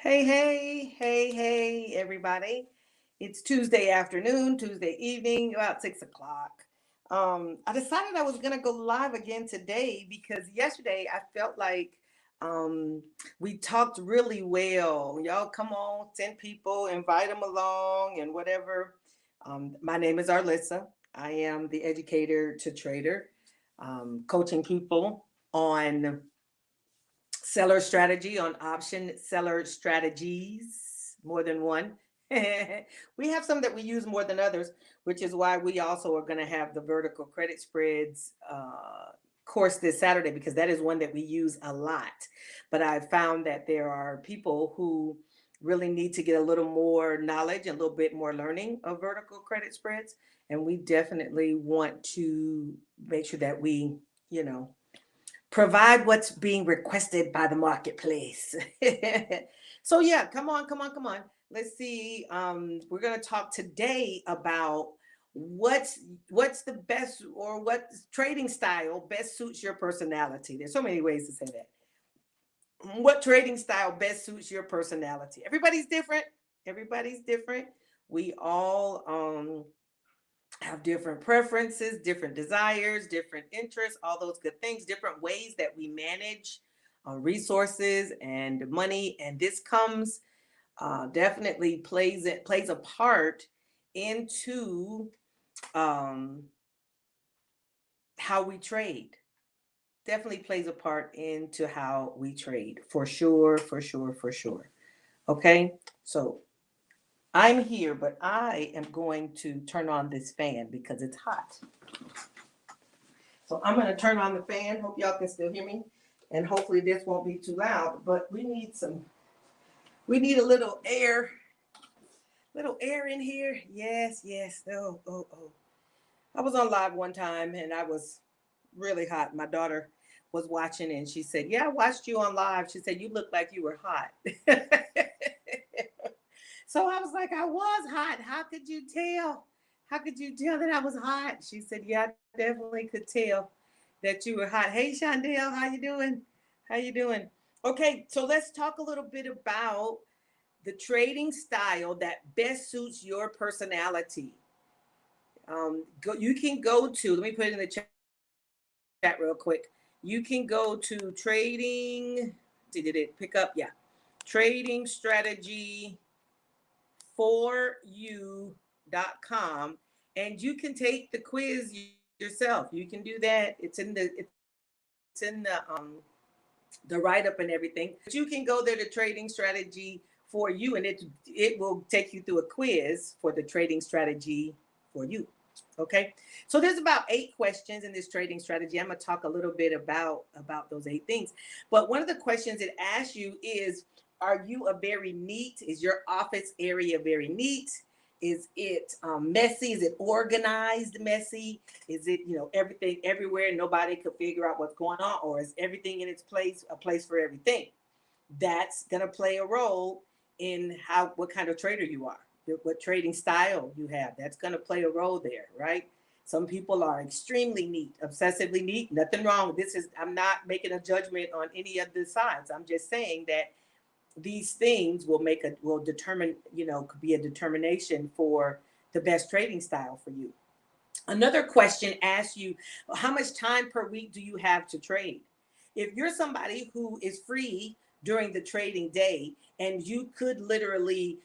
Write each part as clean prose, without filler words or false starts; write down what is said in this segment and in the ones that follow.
Hey, everybody. It's Tuesday afternoon, Tuesday evening, about 6 o'clock. I decided I was going to go live again today because yesterday I felt like um, we talked really well. Y'all come on, send people, invite them along, and whatever. My name is Arlissa. I am the educator to trader, coaching people on seller strategy, on option seller strategies, more than one. We have some that we use more than others, which is why we also are going to have the vertical credit spreads course this Saturday, because that is one that we use a lot. But I've found that there are people who really need to get a little more knowledge and a little bit more learning of vertical credit spreads. And we definitely want to make sure that we, you know, provide what's being requested by the marketplace. So yeah, come on. Let's see. We're gonna talk today about what's the best, or what trading style best suits your personality. There's so many ways to say that. What trading style best suits your personality? Everybody's different. Everybody's different. We all have different preferences, different desires, different interests, all those good things, different ways that we manage resources and money. And this comes definitely plays a part into um, how we trade. Definitely plays a part into how we trade, for sure, for sure, for sure. Okay, so I'm here, but I am going to turn on this fan because it's hot. So I'm going to turn on the fan. Hope y'all can still hear me. And hopefully this won't be too loud, but we need a little air in here. Yes. Oh. I was on live one time and I was really hot. My daughter was watching and she said, "Yeah, I watched you on live." She said, "You looked like you were hot." So I was like, "I was hot. How could you tell? How could you tell that I was hot?" She said, "Yeah, I definitely could tell that you were hot." Hey, Shondell, how you doing? How you doing? Okay, so let's talk a little bit about the trading style that best suits your personality. You can go to, let me put it in the chat real quick. You can go to trading, did it pick up? Yeah. Trading strategy for you.com, and you can take the quiz yourself. You can do that. It's in the write up and everything. But you can go there to trading strategy for you, and it will take you through a quiz for the trading strategy for you. Okay, so there's about 8 questions in this trading strategy. I'm going to talk a little bit about those 8 things. But one of the questions it asks you is, are you a very neat? Is your office area very neat? Is it messy? Is it organized messy? Is it, everything everywhere and nobody could figure out what's going on? Or is everything in its place, a place for everything? That's going to play a role in what kind of trader you are, what trading style you have. That's going to play a role there, right? Some people are extremely neat, obsessively neat. Nothing wrong. I'm not making a judgment on any of the sides. I'm just saying that these things will determine, could be a determination for the best trading style for you. Another question asks you, how much time per week do you have to trade? If you're somebody who is free during the trading day and you could literally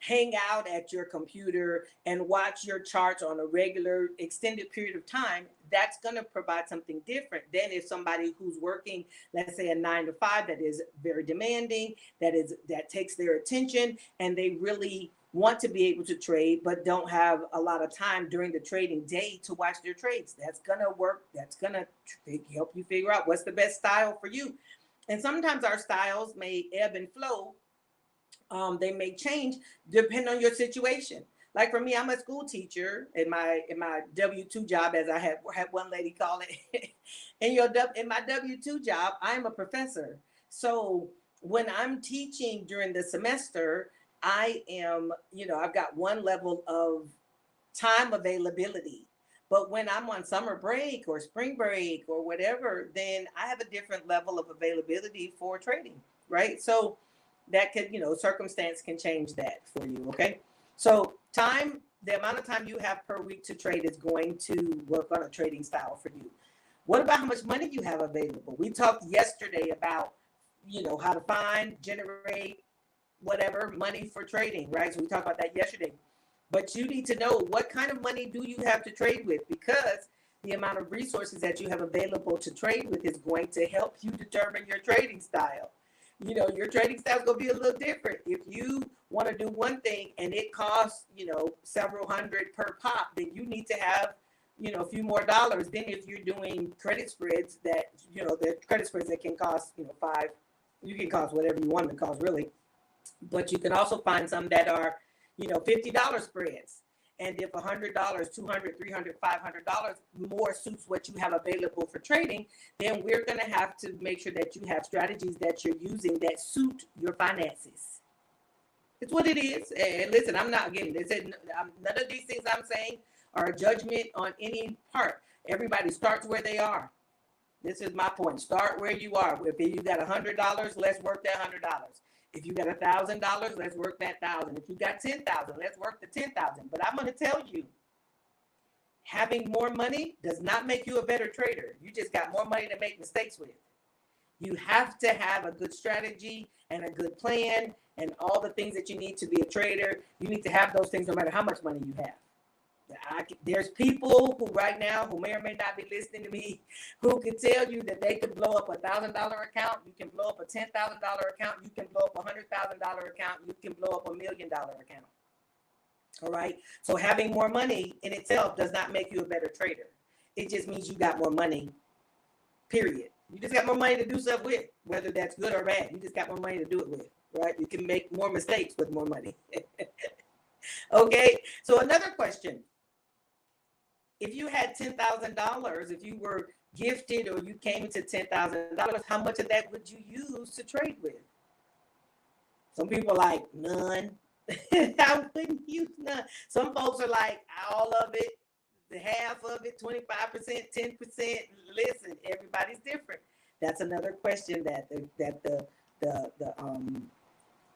hang out at your computer and watch your charts on a regular extended period of time, that's going to provide something different than if somebody who's working, let's say a 9 to 5, that is very demanding, that takes their attention, and they really want to be able to trade but don't have a lot of time during the trading day to watch their trades. That's gonna work. That's gonna help you figure out what's the best style for you. And sometimes our styles may ebb and flow. They may change depending on your situation. Like for me, I'm a school teacher in my W-2 job, as I had one lady call it. In my W-2 job, I'm a professor. So when I'm teaching during the semester, I've got one level of time availability. But when I'm on summer break or spring break or whatever, then I have a different level of availability for trading, right? So that could, circumstance can change that for you. Okay. So the amount of time you have per week to trade is going to work on a trading style for you. What about how much money you have available? We talked yesterday about, how to find, generate, whatever money for trading, right? So we talked about that yesterday. But you need to know, what kind of money do you have to trade with? Because the amount of resources that you have available to trade with is going to help you determine your trading style. Your trading style is going to be a little different. If you want to do one thing and it costs, several hundred per pop, then you need to have, a few more dollars than if you're doing credit spreads that, the credit spreads that can cost, five, you can cost whatever you want them to cost, really. But you can also find some that are, $50 spreads. And if $100, $200, $300, $500 more suits what you have available for trading, then we're going to have to make sure that you have strategies that you're using that suit your finances. It's what it is. And listen, I'm not getting this. None of these things I'm saying are a judgment on any part. Everybody starts where they are. This is my point. Start where you are. If you got $100, let's work that $100. If you got $1,000, let's work that $1,000. If you got $10,000, let's work the $10,000. But I'm going to tell you, having more money does not make you a better trader. You just got more money to make mistakes with. You have to have a good strategy and a good plan and all the things that you need to be a trader. You need to have those things no matter how much money you have. There's people who right now, who may or may not be listening to me, who can tell you that they could blow up $1,000 account. You can blow up a $10,000 account. You can blow up a $100,000 account. You can blow up $1 million account. All right. So having more money in itself does not make you a better trader. It just means you got more money, period. You just got more money to do stuff with, whether that's good or bad. You just got more money to do it with, right? You can make more mistakes with more money. Okay. So another question. If you had $10,000, if you were gifted or you came into $10,000, how much of that would you use to trade with? Some people are like, none. I wouldn't use none. Some folks are like, all of it, the half of it, 25%, 10%. Listen, everybody's different. That's another question that the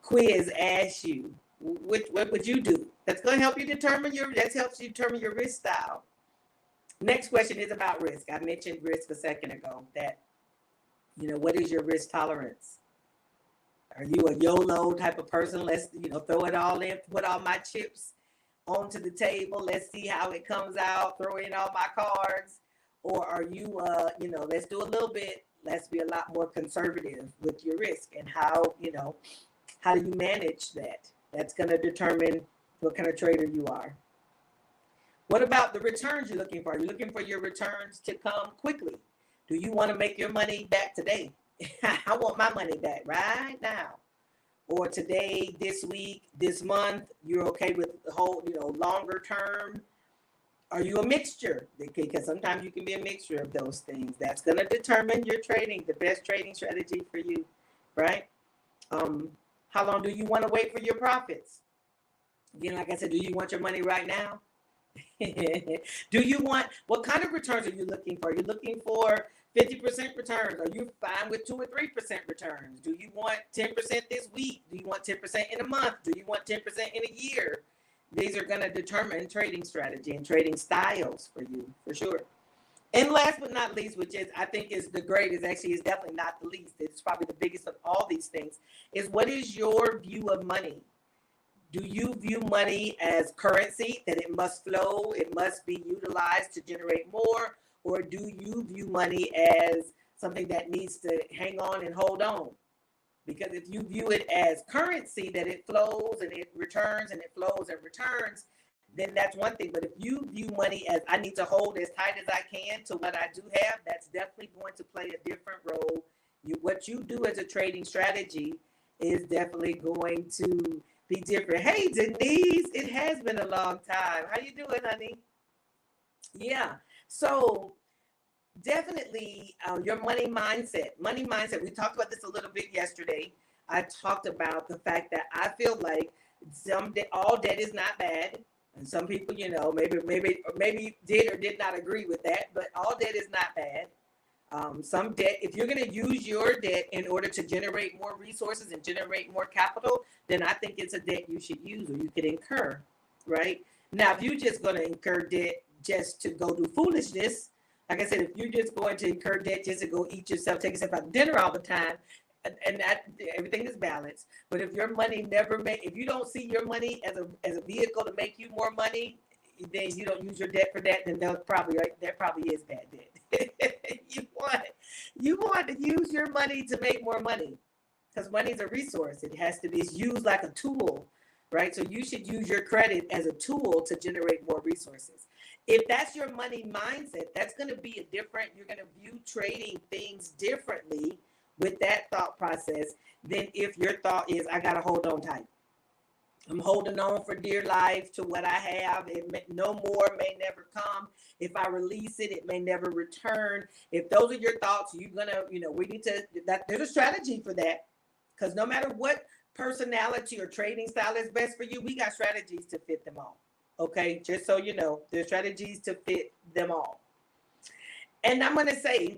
quiz asks you. What would you do? That's going to help you determine helps you determine your risk style. Next question is about risk. I mentioned risk a second ago. That, what is your risk tolerance? Are you a YOLO type of person? Let's, throw it all in, put all my chips onto the table. Let's see how it comes out. Throw in all my cards. Or are you, let's do a little bit. Let's be a lot more conservative with your risk and how do you manage that? That's going to determine what kind of trader you are. What about the returns you're looking for? Are you looking for your returns to come quickly? Do you want to make your money back today? I want my money back right now. Or today, this week, this month, you're okay with the whole, longer term? Are you a mixture? Because sometimes you can be a mixture of those things. That's going to determine your trading, the best trading strategy for you, right? How long do you want to wait for your profits? Again, like I said, do you want your money right now? What kind of returns are you looking for? Are you looking for 50% returns? Are you fine with 2 or 3% returns? Do you want 10% this week? Do you want 10% in a month? Do you want 10% in a year? These are going to determine trading strategy and trading styles for you, for sure. And last but not least, which is, I think is the greatest, actually is definitely not the least, it's probably the biggest of all these things, is what is your view of money? Do you view money as currency, that it must flow, it must be utilized to generate more? Or do you view money as something that needs to hang on and hold on? Because if you view it as currency, that it flows and it returns and it flows and returns, then that's one thing. But if you view money as I need to hold as tight as I can to what I do have, that's definitely going to play a different role. What you do as a trading strategy is definitely going to be different. Hey, Denise, it has been a long time. How you doing, honey? Yeah. So definitely your money mindset. Money mindset. We talked about this a little bit yesterday. I talked about the fact that I feel like all debt is not bad. And some people, maybe did or did not agree with that, but all debt is not bad. Some debt, if you're going to use your debt in order to generate more resources and generate more capital, then I think it's a debt you should use or you could incur, right? Now, if you're just going to incur debt just to go do foolishness, like I said, if you're just going to incur debt just to go eat yourself, take yourself out to dinner all the time, and that everything is balanced. But if your money never make, if you don't see your money as a vehicle to make you more money, then you don't use your debt for that. Then that probably is bad debt. you want to use your money to make more money, because money is a resource. It's used like a tool, right? So you should use your credit as a tool to generate more resources. If that's your money mindset, that's going to be you're going to view trading things differently with that thought process than if your thought is, I got to hold on tight. I'm holding on for dear life to what I have. No more may never come. If I release it, it may never return. If those are your thoughts, you're going to, we need to, there's a strategy for that, because no matter what personality or trading style is best for you, we got strategies to fit them all. Okay, just so you know, there's strategies to fit them all. And I'm going to say,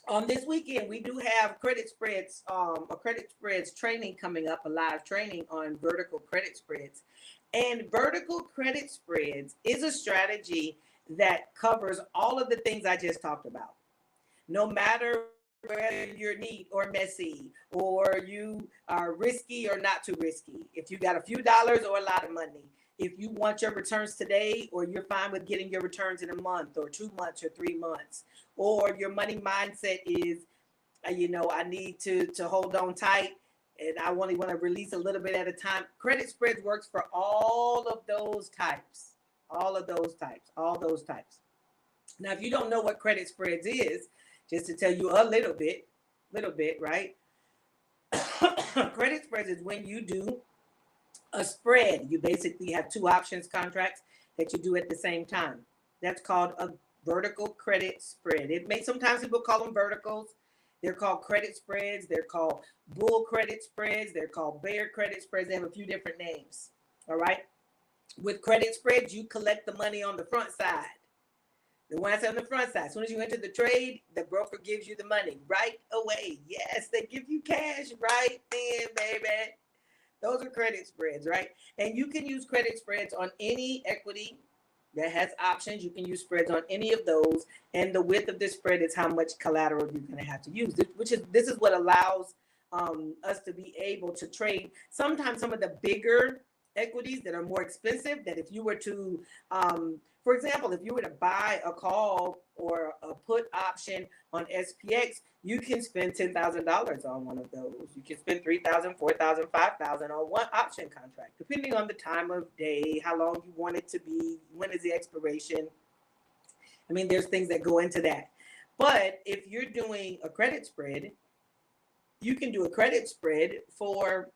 on this weekend, we do have credit spreads, a credit spreads training coming up, a live training on vertical credit spreads. And vertical credit spreads is a strategy that covers all of the things I just talked about. No matter whether you're neat or messy, or you are risky or not too risky, if you got a few dollars or a lot of money, if you want your returns today, or you're fine with getting your returns in a month or 2 months or 3 months, or your money mindset is, I need to hold on tight and I only want to release a little bit at a time. Credit spreads works for all of those types. Now, if you don't know what credit spreads is, just to tell you a little bit, right? Credit spreads is when you do a spread. You basically have two options contracts that you do at the same time. That's called a vertical credit spread. Sometimes people call them verticals. They're called credit spreads. They're called bull credit spreads. They're called bear credit spreads. They have a few different names. All right. With credit spreads, you collect the money on the front side. The ones on the front side. As soon as you enter the trade, the broker gives you the money right away. Yes, they give you cash right then, baby. Those are credit spreads, right? And you can use credit spreads on any equity that has options. You can use spreads on any of those. And the width of the spread is how much collateral you're going to have to use, this is what allows us to be able to trade sometimes some of the bigger equities that are more expensive, that if you were to, for example, if you were to buy a call or a put option on SPX, you can spend $10,000 on one of those. You can spend $3,000, $4,000, $5,000 on one option contract, depending on the time of day, how long you want it to be, when is the expiration. I mean, there's things that go into that. But if you're doing a credit spread, you can do a credit spread for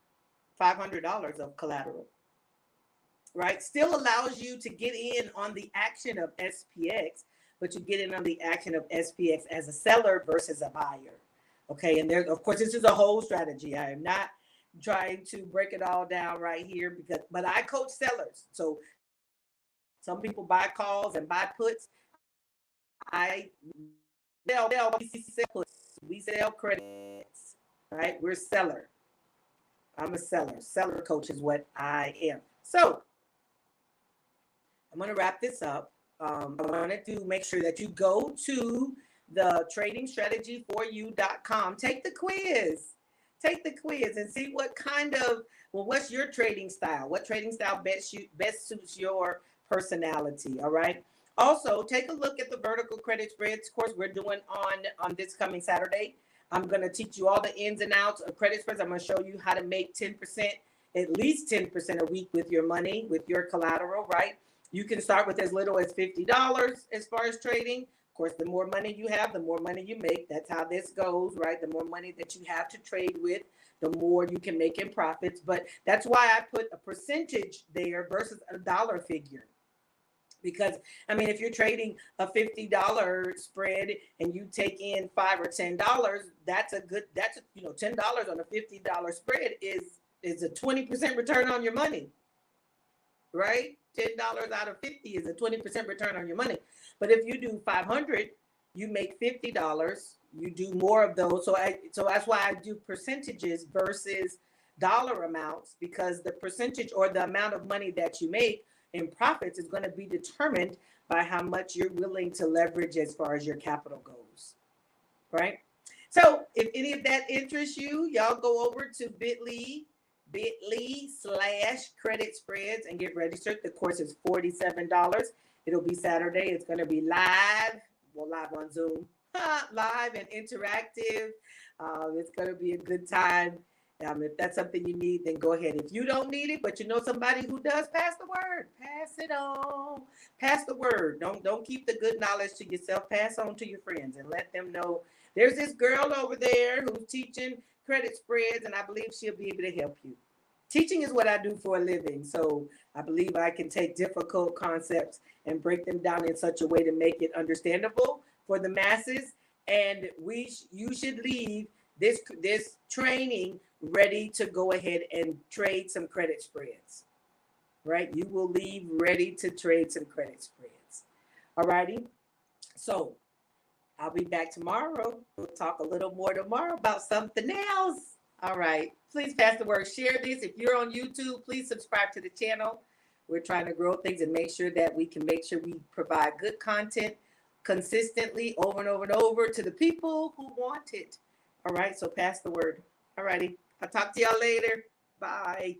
$500 of collateral, right? Still allows you to get in on the action of SPX, but you get in on the action of SPX as a seller versus a buyer. Okay, and there's, of course, this is a whole strategy. I am not trying to break it all down right here, but I coach sellers. So some people buy calls and buy puts. I sell puts. We sell credits, right? We're seller. I'm a seller. Seller coach is what I am. So I'm going to wrap this up. I wanted to make sure that you go to the tradingstrategyforyou.com. Take the quiz and see what's your trading style? What trading style best suits your personality? All right. Also, take a look at the vertical credit spreads course we're doing on this coming Saturday. I'm going to teach you all the ins and outs of credit spreads. I'm going to show you how to make 10%, at least 10% a week with your money, with your collateral, right? You can start with as little as $50 as far as trading. Of course, the more money you have, the more money you make. That's how this goes, right? The more money that you have to trade with, the more you can make in profits. But that's why I put a percentage there versus a dollar figure. Because, I mean, if you're trading a $50 spread and you take in $5 or $10, $10 on a $50 spread is a 20% return on your money, right? $10 out of 50 is a 20% return on your money. But if you do 500 you make $50, you do more of those. So that's why I do percentages versus dollar amounts, because the percentage or the amount of money that you make in profits is going to be determined by how much you're willing to leverage as far as your capital goes, right? So if any of that interests you, y'all go over to bit.ly/credit spreads and get registered. The course is $47. It'll be Saturday. It's going to be live. Well, live on Zoom, live and interactive. It's going to be a good time. If that's something you need, then go ahead. If you don't need it, but you know somebody who does, pass the word. Pass it on. Pass the word. Don't keep the good knowledge to yourself. Pass on to your friends and let them know there's this girl over there who's teaching credit spreads, and I believe she'll be able to help you. Teaching is what I do for a living, so I believe I can take difficult concepts and break them down in such a way to make it understandable for the masses. And you should leave this training ready to go ahead and trade some credit spreads, right? You will leave ready to trade some credit spreads. All righty. So I'll be back tomorrow. We'll talk a little more tomorrow about something else. All right. Please pass the word. Share this. If you're on YouTube, please subscribe to the channel. We're trying to grow things and make sure that we provide good content consistently over and over and over to the people who want it. All right. So pass the word. All righty. I'll talk to y'all later. Bye.